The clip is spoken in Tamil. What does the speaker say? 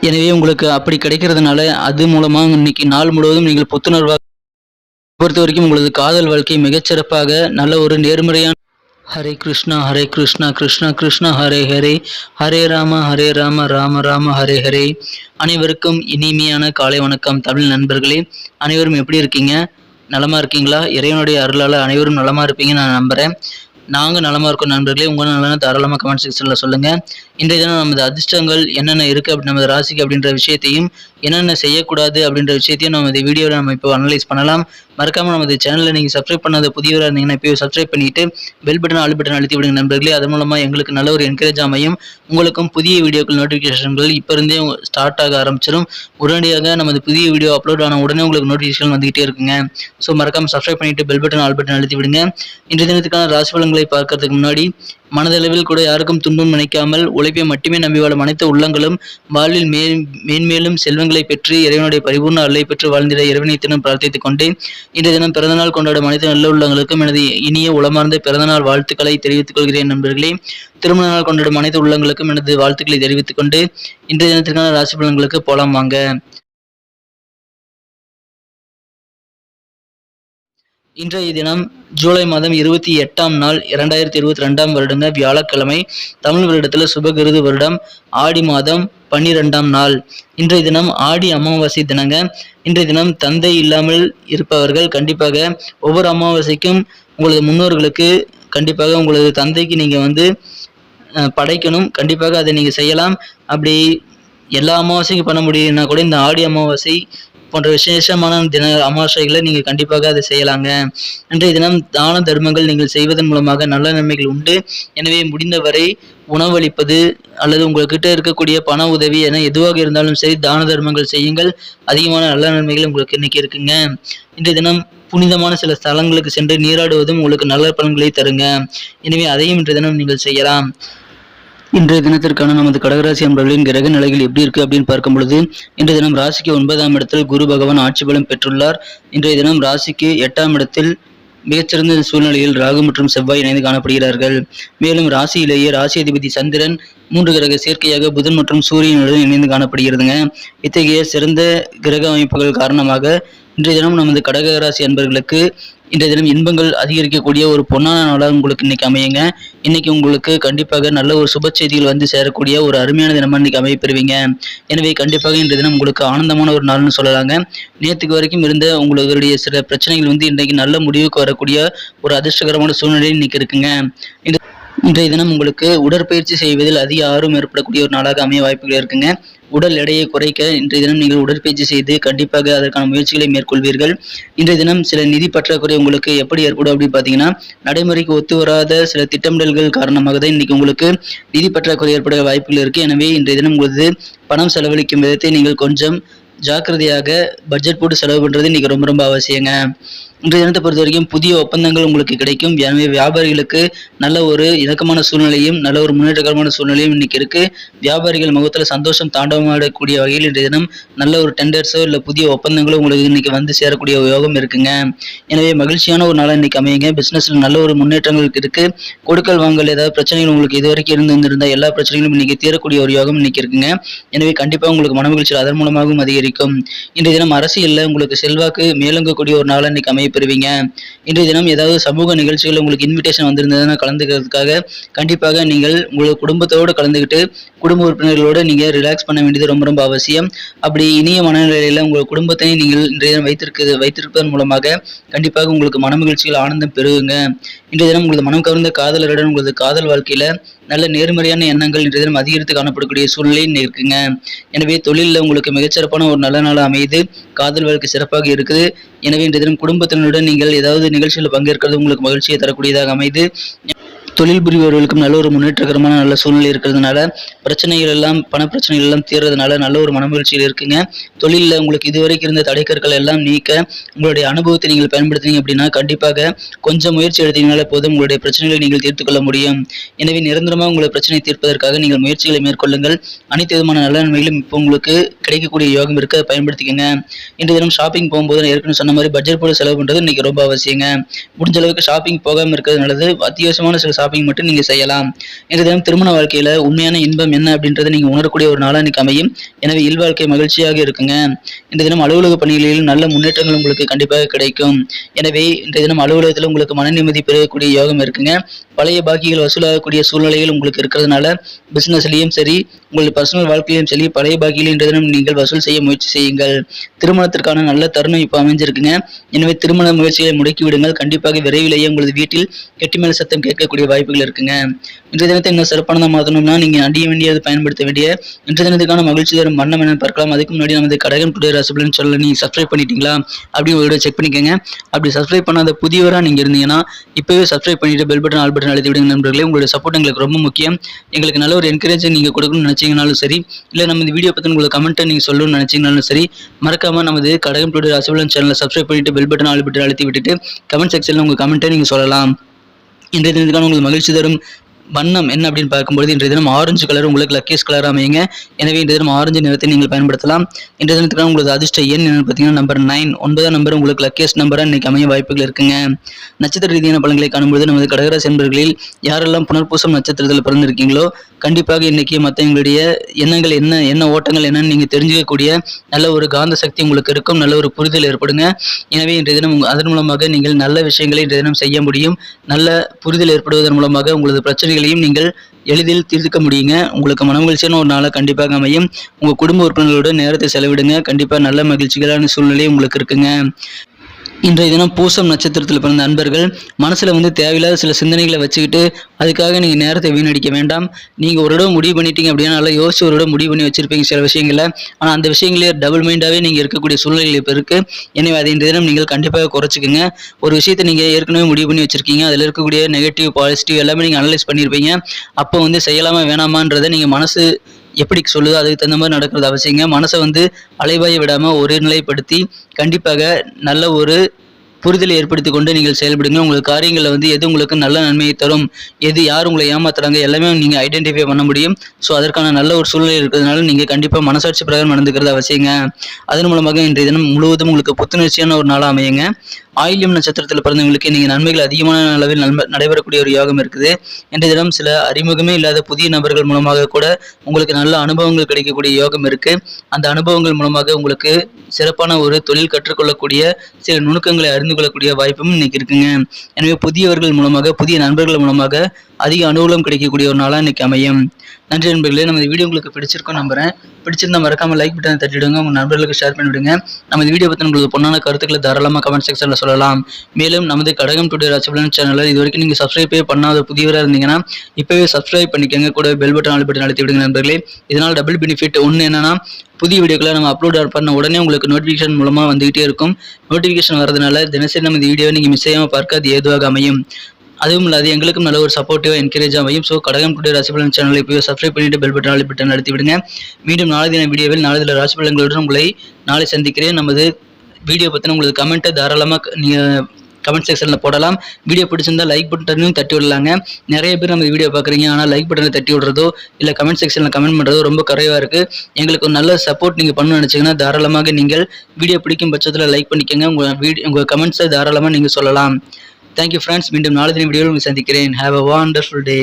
எனவே உங்களுக்கு அப்படி கிடைக்கிறதுனால அது மூலமா இன்னைக்கு நாள் முழுவதும் நீங்கள் புத்துணர்வாக பொறுத்த வரைக்கும் உங்களது காதல் வாழ்க்கை மிகச்சிறப்பாக நல்ல ஒரு நேர்மறையான ஹரே கிருஷ்ணா கிருஷ்ணா கிருஷ்ணா ஹரே ஹரே ஹரே ராம ராம ராம ஹரே ஹரே. அனைவருக்கும் இனிமையான காலை வணக்கம் தமிழ் நண்பர்களே. அனைவரும் எப்படி இருக்கீங்க? நலமா இருக்கீங்களா? இறைவனுடைய அருளால் அனைவரும் நலமா இருப்பீங்கன்னு நான் நம்புறேன். நாங்கள் நலமா இருக்கோம் நண்பர்களே. உங்கள் நலனை தாராளமாக கமெண்ட் செக்ஷனில் சொல்லுங்கள். இன்றைய தினம் நமது அதிர்ஷ்டங்கள் என்னென்ன இருக்குது அப்படி நமது ராசிக்கு அப்படின்ற விஷயத்தையும் என்னென்ன செய்யக்கூடாது அப்படின்ற விஷயத்தையும் நம்ம இந்த வீடியோவில் நம்ம இப்போ அனலைஸ் பண்ணலாம். மறக்காமல் நமது சேனலில் நீங்கள் சப்ஸ்கிரைப் பண்ணாத புதியவராக இருந்தீங்கன்னா இப்போ சப்ஸ்கிரைப் பண்ணிவிட்டு பெல் பட்டன் ஆல் பட்டன் அழுத்தி விடுங்க நண்பர்களே. அதன் மூலமாக எங்களுக்கு நல்ல ஒரு என்கரேஜ் அமையும். உங்களுக்கும் புதிய வீடியோக்கள் நோட்டிஃபிகேஷன்கள் இப்போ இருந்தே ஸ்டார்ட் ஆக ஆரம்பிச்சிடும். உடனடியாக நமது புதிய வீடியோ அப்லோட் ஆன உடனே உங்களுக்கு நோட்டிஃபிகேஷன் வந்துகிட்டே இருக்குங்க. ஸோ மறக்காமல் சப்ஸ்கிரைப் பண்ணிவிட்டு பெல் பட்டன் ஆல் பட்டன் அழுத்தி விடுங்க. இன்றைய தினத்துக்கான ராசி பலன்களை பார்க்கறதுக்கு முன்னாடி மனதளவில் கூட யாருக்கும் துன்பம் நினைக்காமல் உழைப்பை மட்டுமே நம்பி வாழும் அனைத்து உள்ளங்களும் வாழ்வில் மேன்மேலும் செல்வங்களை பெற்று இறைவனுடைய பரிபூர்ண அருளை பெற்று வாழ்ந்திட இறைவனை தினம் பிரார்த்தித்துக் கொண்டு இன்றைய தினம் பிறந்தநாள் கொண்டாடும் அனைத்து நல்ல உள்ளங்களுக்கும் எனது இனிய உளமார்ந்த பிறந்தநாள் வாழ்த்துக்களை தெரிவித்துக் கொள்கிறேன் நண்பர்களே. திருமண நாள் கொண்டாடும் அனைத்து உள்ளங்களுக்கும் எனது வாழ்த்துக்களை தெரிவித்துக் கொண்டு இன்றைய தினத்திற்கான ராசி பலன்களுக்கு போலாம் வாங்க. இன்றைய தினம் ஜூலை மாதம் 28ஆம் நாள் 2022ஆம் வருடங்க வியாழக்கிழமை. தமிழ் வருடத்தில் சுபகிருது வருடம் ஆடி மாதம் 12ஆம் நாள். இன்றைய தினம் ஆடி அமாவாசை தினங்க. இன்றைய தினம் தந்தை இல்லாமல் இருப்பவர்கள் கண்டிப்பாக ஒவ்வொரு அமாவாசைக்கும் உங்களது முன்னோர்களுக்கு கண்டிப்பாக உங்களது தந்தைக்கு நீங்கள் படைக்கணும். கண்டிப்பாக அதை நீங்கள் செய்யலாம். அப்படி எல்லா அமாவாசைக்கும் பண்ண முடியும்னா கூட இந்த ஆடி அமாவாசை போன்ற விசேஷமான தின அமாவாசைகளை நீங்கள் கண்டிப்பாக அதை செய்யலாங்க. இன்றைய தினம் தான தர்மங்கள் நீங்கள் செய்வதன் மூலமாக நல்ல நன்மைகள் உண்டு. எனவே முடிந்தவரை உணவளிப்பது அல்லது உங்கள்கிட்ட இருக்கக்கூடிய பண உதவி என எதுவாக இருந்தாலும் சரி தான தர்மங்கள் செய்யுங்கள். அதிகமான நல்ல நன்மைகள் உங்களுக்கு இன்னைக்கு இருக்குங்க. இன்றைய தினம் புனிதமான சில ஸ்தலங்களுக்கு சென்று நீராடுவதும் உங்களுக்கு நல்ல பலன்களை தருங்க. எனவே அதையும் இன்றைய தினம் நீங்கள் செய்யலாம். இன்றைய தினத்திற்கான நமது கடகராசி அன்பர்களின் கிரக நிலைகள் எப்படி இருக்கு அப்படின்னு பார்க்கும் பொழுது இன்றைய தினம் ராசிக்கு 9ஆம் இடத்தில் குரு பகவான் ஆட்சி பலம் பெற்றுள்ளார். இன்றைய தினம் ராசிக்கு 8ஆம் இடத்தில் மிகச்சிறந்த சூழ்நிலையில் ராகு மற்றும் செவ்வாய் இணைந்து காணப்படுகிறார்கள். மேலும் ராசியிலேயே ராசி அதிபதி சந்திரன் 3 கிரக சேர்க்கையாக புதன் மற்றும் சூரியனுடன் இணைந்து காணப்படுகிறதுங்க. இத்தகைய சிறந்த கிரக அமைப்புகள் காரணமாக இன்றைய தினம் நமது கடக ராசி அன்பர்களுக்கு இன்றைய தினம் இன்பங்கள் அதிகரிக்கக்கூடிய ஒரு பொன்னான நாளாக உங்களுக்கு இன்னைக்கு அமையுங்க. இன்னைக்கு உங்களுக்கு கண்டிப்பாக நல்ல ஒரு சுப செய்திகள் சேரக்கூடிய ஒரு அருமையான தினமா இன்னைக்கு அமைப்பெறுவீங்க. எனவே கண்டிப்பாக இன்றைய தினம் உங்களுக்கு ஆனந்தமான ஒரு நாள்னு சொல்லலாங்க. நேற்றுக்கு வரைக்கும் இருந்த உங்களுடைய சில பிரச்சனைகள் இன்னைக்கு நல்ல முடிவுக்கு வரக்கூடிய ஒரு அதிர்ஷ்டகரமான சூழ்நிலை இன்னைக்கு இருக்குங்க. இன்றைய தினம் உங்களுக்கு உடற்பயிற்சி செய்வதில் அதிக ஆர்வம் ஏற்படக்கூடிய ஒரு நாளாக அமைய வாய்ப்புகள் இருக்குங்க. உடல் எடையை குறைக்க இன்றைய தினம் நீங்கள் உடற்பயிற்சி செய்து கண்டிப்பாக அதற்கான முயற்சிகளை மேற்கொள்வீர்கள். இன்றைய தினம் சில நிதி பற்றாக்குறை உங்களுக்கு எப்படி ஏற்படும் அப்படின்னு பார்த்தீங்கன்னா நடைமுறைக்கு ஒத்து வராத சில திட்டமிடல்கள் காரணமாக தான் இன்னைக்கு உங்களுக்கு நிதி பற்றாக்குறை ஏற்பட வாய்ப்புகள் இருக்கு. எனவே இன்றைய தினம் உங்களது பணம் செலவழிக்கும் விதத்தை நீங்கள் கொஞ்சம் ஜாக்கிரதையாக பட்ஜெட் போட்டு செலவு பண்ணுறது இன்னைக்கு ரொம்ப ரொம்ப அவசியங்க. இன்றைய தினத்தை பொறுத்த வரைக்கும் புதிய ஒப்பந்தங்கள் உங்களுக்கு கிடைக்கும். எனவே வியாபாரிகளுக்கு நல்ல ஒரு இணக்கமான சூழ்நிலையும் நல்ல ஒரு முன்னேற்றகரமான சூழ்நிலையும் இன்னைக்கு இருக்கு. வியாபாரிகள் முகத்தில் சந்தோஷம் தாண்டவமாடக்கூடிய வகையில் இன்றைய தினம் நல்ல ஒரு டெண்டர்ஸோ இல்லை புதிய ஒப்பந்தங்களோ உங்களுக்கு இன்னைக்கு சேரக்கூடிய யோகம் இருக்குங்க. எனவே மகிழ்ச்சியான ஒரு நாளாக இன்னைக்கு அமையுங்க. பிசினஸ்ல நல்ல ஒரு முன்னேற்றங்கள் இருக்கு. கொடுக்கல் வாங்கல் ஏதாவது பிரச்சனைகள் உங்களுக்கு இதுவரைக்கும் இருந்திருந்த எல்லா பிரச்சனைகளும் இன்னைக்கு தீரக்கூடிய ஒரு யோகம் இன்னைக்கு இருக்குங்க. எனவே கண்டிப்பாக உங்களுக்கு மன மகிழ்ச்சி அதன் மூலமாகவும் அதிகரிக்கும். இன்றைய தினம் அரசியலில் உங்களுக்கு செல்வாக்கு மேலோங்கக்கூடிய ஒரு நாளாக இன்னைக்கு பெறுவீங்க. இன்றைய தினம் ஏதாவது சமூக நிகழ்ச்சிகள் உங்களுக்கு இன்விடேஷன் வந்திருந்ததுன்னா கலந்துக்கிறதுக்காக கண்டிப்பாக நீங்கள் உங்களோட குடும்பத்தோடு கலந்துக்கிட்டு குடும்ப உறுப்பினர்களோடு நீங்க ரிலாக்ஸ் பண்ண வேண்டியது ரொம்ப ரொம்ப அவசியம். அப்படி இனிய மனநிலையில உங்கள் குடும்பத்தை நீங்கள் இன்றைய தினம் வைத்திருப்பதன் மூலமாக கண்டிப்பாக உங்களுக்கு மன மகிழ்ச்சிகள் ஆனந்தம் பெறுங்க. இன்றைய தினம் உங்களது மனம் கவர்ந்த காதலருடன் உங்களது காதல் வாழ்க்கையில நல்ல நேர்மறையான எண்ணங்கள் இன்றைய தினம் அதிகரித்து காணப்படக்கூடிய சூழ்நிலை இருக்குங்க. எனவே தொழிலில் உங்களுக்கு மிகச்சிறப்பான ஒரு நல்ல நாள் அமைது. காதல் வாழ்க்கை சிறப்பாக இருக்குது. எனவே இன்றைய தினம் குடும்பத்தினருடன் நீங்கள் ஏதாவது நிகழ்ச்சியில் பங்கேற்கிறது உங்களுக்கு மகிழ்ச்சியை தரக்கூடியதாக அமைது. தொழில் புரிபவர்களுக்கும் நல்ல ஒரு முன்னேற்றகரமான நல்ல சூழ்நிலை இருக்கிறதுனால பிரச்சனைகள் எல்லாம் பண பிரச்சனைகள் எல்லாம் தீர்றதுனால நல்ல ஒரு மனமகிழ்ச்சியில் இருக்குங்க. தொழிலில் உங்களுக்கு இதுவரைக்கும் இருந்த தடைக்கற்கள் எல்லாம் நீக்க உங்களுடைய அனுபவத்தை நீங்கள் பயன்படுத்தினீங்க அப்படின்னா கண்டிப்பாக கொஞ்சம் முயற்சி எடுத்தீங்கனால போதும் உங்களுடைய பிரச்சனைகளை நீங்கள் தீர்த்து கொள்ள முடியும். எனவே நிரந்தரமாக உங்களை பிரச்சனை தீர்ப்பதற்காக நீங்கள் முயற்சிகளை மேற்கொள்ளுங்கள். அனைத்து விதமான நல்ல நன்மைகளும் இப்போ உங்களுக்கு கிடைக்கக்கூடிய யோகம் இருக்க பயன்படுத்திக்கங்க. இன்றைய தினம் ஷாப்பிங் போகும்போது ஏற்கனவே சொன்ன மாதிரி பட்ஜெட் போட்டு செலவு பண்ணுறது இன்னைக்கு ரொம்ப அவசியங்க. முடிஞ்ச அளவுக்கு ஷாப்பிங் போகாமல் இருக்கிறது நல்லது. அத்தியாவசியமான சில ஷாப்பிங் மட்டும் நீங்க செய்யலாம். இன்றைய தினம் திருமண வாழ்க்கையில உண்மையான இன்பம் என்ன அப்படின்றத நீங்க உணரக்கூடிய ஒரு நாளா இன்னைக்கு அமையும். எனவே இல்வாழ்க்கை மகிழ்ச்சியாக இருக்குங்க. இன்றைய தினம் அலுவலக பணிகளில் நல்ல முன்னேற்றங்கள் உங்களுக்கு கண்டிப்பாக கிடைக்கும். எனவே இன்றைய தினம் அலுவலகத்தில் உங்களுக்கு மன நிம்மதி பெறக்கூடிய யோகம் இருக்குங்க. பழைய பாக்கிகள் வசூலாகக்கூடிய சூழ்நிலைகள் உங்களுக்கு இருக்கிறதுனால பிசினஸ்லயும் சரி, உங்களுடைய பர்சனல் வாழ்க்கையிலும் சரி, பழைய பாக்கியில் இன்றைய தினம் நீங்கள் வசூல் செய்ய முயற்சி செய்யுங்கள். திருமணத்திற்கான நல்ல தருணம் இப்போ அமைஞ்சிருக்குங்க. எனவே திருமண முயற்சிகளை முடக்கி விடுங்கள். கண்டிப்பாக விரைவிலேயே உங்களது வீட்டில் கெட்டிமேல் சத்தம் கேட்கக்கூடிய வாய்ப்புகள் இருக்குங்க. இன்றைய தினத்தை இன்னும் சிறப்பானதாக மாற்றணும்னா நீங்க அண்டிய வேண்டியது பயன்படுத்த வேண்டிய இன்றைய தினத்துக்கான மகிழ்ச்சி தரும் வண்ணம் என்னன்னு பார்க்கலாம். அதுக்கு முன்னாடி நமது கடகம் டுடே ராசிபலன் சொல்ல நீங்க சப்ஸ்கிரைப் பண்ணிட்டீங்களா அப்படி ஒரு செக் பண்ணிக்கோங்க. அப்படி சப்ஸ்கிரைப் பண்ணாத புதியவரா நீங்க இருந்தீங்கன்னா இப்பவே சப்ஸ்கிரைப் பண்ணிட்டு பெல் பட்டன் ஆல் பட்டன் அழுத்தி விடுங்க நண்பர்களே. உங்களுடைய சப்போர்ட் எங்களுக்கு ரொம்ப முக்கியம். எங்களுக்கு நல்ல ஒரு என்கரேஜ் நீங்க கொடுக்கணும்னு நினைச்சீங்கனாலும் சரி, இல்ல நம்ம இந்த வீடியோ பத்தி உங்களுக்கு கமெண்ட் நீங்க சொல்லணும்னு நினைச்சீங்கனாலும் சரி, மறக்காம நமது கடகம் டுடே ராசிபலன் சேனலை சப்ஸ்கிரைப் பண்ணிட்டு பெல் பட்டன் ஆல் பட்டன் அழுத்தி விட்டுட்டு கமெண்ட் செக்ஷன்ல உங்க கமெண்ட்டை நீங்க சொல்லலாம். இன்றைய தினத்துக்கான உங்களுக்கு மகிழ்ச்சி தரும் வண்ணம் என்ன அப்படின்னு பார்க்கும்போது இன்றைய தினம் ஆரஞ்சு கலர் உங்களுக்கு லக்கேஸ் கலர் அமையுங்க. எனவே இன்றைய தினம் ஆரஞ்சு நிறத்தை நீங்கள் பயன்படுத்தலாம். இன்றைய தினத்துக்கான உங்களுக்கு அதிர்ஷ்ட எண் என்னன்னு பார்த்தீங்கன்னா நம்பர் 9, 9ஆம் நம்பர் உங்களுக்கு லக்கேஸ் நம்பராக இன்னைக்கு அமைய வாய்ப்புகள் இருக்குங்க. நட்சத்திர ரீதியான பலன்களை காணும்போது நமது கடகராசி என்பர்களில் யாரெல்லாம் புனர்பூசம் நட்சத்திரத்தில் பிறந்திருக்கீங்களோ கண்டிப்பாக இன்னைக்கு மற்றவங்களுடைய எண்ணங்கள் என்ன ஓட்டங்கள் என்னன்னு நீங்க தெரிஞ்சுக்கக்கூடிய நல்ல ஒரு காந்த சக்தி உங்களுக்கு இருக்கும். நல்ல ஒரு புரிதல் ஏற்படுங்க. எனவே இன்றைய தினம் அதன் மூலமாக நீங்கள் நல்ல விஷயங்களை இன்றைய தினம் செய்ய முடியும். நல்ல புரிதல் ஏற்படுவதன் மூலமாக உங்களது பிரச்சனைகளையும் நீங்கள் எளிதில் தீர்க்க முடியுங்க. உங்களுக்கு மனமகிழ்ச்சியான ஒரு நாளாக கண்டிப்பாக அமையும். உங்க குடும்ப உறுப்பினர்களோட நேரத்தை செலவிடுங்க. கண்டிப்பா நல்ல மகிழ்ச்சிகளான சூழ்நிலை உங்களுக்கு இருக்குங்க. இன்றைய தினம் பூசம் நட்சத்திரத்தில் பிறந்த நண்பர்கள் மனசுல தேவையில்லாத சில சிந்தனைகளை வச்சுக்கிட்டு அதுக்காக நீங்க நேரத்தை வீணடிக்க வேண்டாம். நீங்க ஒரு இடம் முடிவு பண்ணிட்டீங்க அப்படின்னா நல்லா யோசிச்சு ஒரு இடம் முடிவு பண்ணி வச்சிருப்பீங்க சில விஷயங்களை. ஆனா அந்த விஷயங்களே டபுள் மைண்டாவே நீங்க இருக்கக்கூடிய சூழ்நிலைகள் இப்ப இருக்கு. எனவே அதை இன்றைய தினம் நீங்கள் கண்டிப்பாக குறைச்சிக்கங்க. ஒரு விஷயத்தை நீங்க ஏற்கனவே முடிவு பண்ணி வச்சிருக்கீங்க. அதுல இருக்கக்கூடிய நெகட்டிவ் பாசிட்டிவ் எல்லாமே நீங்க அனலைஸ் பண்ணியிருப்பீங்க. அப்போ செய்யலாமா வேணாமான்றதை நீங்க மனசு எப்படி சொல்லுதோ அதுக்கு தகுந்த மாதிரி நடக்கிறது அவசியங்க. மனசை அலைவாய விடாம ஒரு நிலைப்படுத்தி கண்டிப்பாக நல்ல ஒரு புரிதலை ஏற்படுத்தி கொண்டு நீங்கள் செயல்படுங்க. உங்களுக்கு காரியங்களில் எது உங்களுக்கு நல்ல நன்மையை தரும், எது யார் உங்களை ஏமாத்துறாங்க எல்லாமே நீங்க ஐடென்டிஃபை பண்ண முடியும். ஸோ அதற்கான நல்ல ஒரு சூழ்நிலை இருக்கிறதுனால நீங்க கண்டிப்பா மனசாட்சி பிரகாரம் நடந்துக்கிறது அவசியங்க. அதன் மூலமாக இன்றைய தினம் முழுவதும் உங்களுக்கு புத்துணர்ச்சியான ஒரு நாளாக அமையுங்க. ஆயில்யம் நட்சத்திரத்தில் பிறந்தவங்களுக்கு இன்னைக்கு நன்மைகள் அதிகமான அளவில் நடைபெறக்கூடிய ஒரு யோகம் இருக்குது. இன்றைய தினம் சில அறிமுகமே இல்லாத புதிய நபர்கள் மூலமாக கூட உங்களுக்கு நல்ல அனுபவங்கள் கிடைக்கக்கூடிய யோகம் இருக்கு. அந்த அனுபவங்கள் மூலமாக உங்களுக்கு சிறப்பான ஒரு தொழில் கற்றுக்கொள்ளக்கூடிய சில நுணுக்கங்களை அறிந்து கொள்ளக்கூடிய வாய்ப்பும் இன்னைக்கு இருக்குங்க. எனவே புதியவர்கள் மூலமாக புதிய நண்பர்கள் மூலமாக அதிக அனுகூலம் கிடைக்கக்கூடிய ஒரு நாளா இன்னைக்கு அமையும். நன்றி நண்பர்களே. நம்ம வீடியோ உங்களுக்கு பிடிச்சிருக்கும் நம்புறேன். பிடிச்சிருந்தா மறக்காம லைக் பட்டனை தட்டிடுங்க. உங்க நண்பர்களுக்கு ஷேர் பண்ணிவிடுங்க. நம்ம வீடியோ பத்தி உங்களுக்கு பொண்ணான கருத்துக்களை தாராளமா கமெண்ட் செக்ஷன்ல சொல்லலாம். மேலும் நமது கடகம் டுடே ராசிபலன் சேனலை இது வரைக்கும் நீங்க சப்ஸ்கிரைபே பண்ணாத புதியவராக இருந்தீங்கன்னா இப்பவே சப்ஸ்கிரைப் பண்ணிக்கோங்க. கூட பெல் பட்டன் ஆல் பட்டன் அழுத்தி விடுங்க நண்பர்களே. இதனால் டபுள் பெனிஃபிட் ஒன்று என்னன்னா புதிய வீடியோக்களை நம்ம அப்லோட் பண்ண உடனே உங்களுக்கு நோட்டிஃபிகேஷன் மூலமா வந்துகிட்டே இருக்கும். நோட்டிஃபிகேஷன் வரதுனால தினசரி நம்ம இந்த வீடியோவை நீங்க மிஸ் செய்யாம பார்க்க அது ஏதுவாக அமையும். அதுவும் இல்லாது எங்களுக்கும் நல்ல ஒரு சப்போர்ட்டிவா என்கரேஜ் அமையும். ஸோ கடகம் டுடே ராசிபலன் சேனலை இப்போவே சப்ஸ்கிரைப் பண்ணிட்டு பெல் பட்டன் ஆல் பட்டன் அழுத்தி விடுங்க. மீண்டும் நாளை தின வீடியோவில் நாளை தின ராசிபலன்களுடன் உங்களை நாளை சந்திக்கிறேன். நமது வீடியோ பற்றின உங்களுக்கு கமெண்ட்டை தாராளமாக நீங்க கமெண்ட் செக்ஷன்ல போடலாம். வீடியோ பிடிச்சிருந்தா லைக் பட்டனையும் தட்டி விடலாங்க. நிறைய பேர் நம்ம வீடியோ பார்க்குறீங்க, ஆனால் லைக் பட்டனை தட்டி விடுறதோ இல்லை கமெண்ட் செக்ஷன்ல கமெண்ட் பண்ணுறதோ ரொம்ப குறைவா இருக்கு. எங்களுக்கு ஒரு நல்ல சப்போர்ட் நீங்க பண்ணணும்னு நினைச்சீங்கன்னா தாராளமாக நீங்கள் வீடியோ பிடிக்கும் பட்சத்தில் லைக் பண்ணிக்கோங்க. உங்க கமெண்ட்ஸை தாராளமாக நீங்க சொல்லலாம். Thank you friends. மீண்டும் நாளை தின வீடியோவில் சந்திக்கிறேன். Have a wonderful day.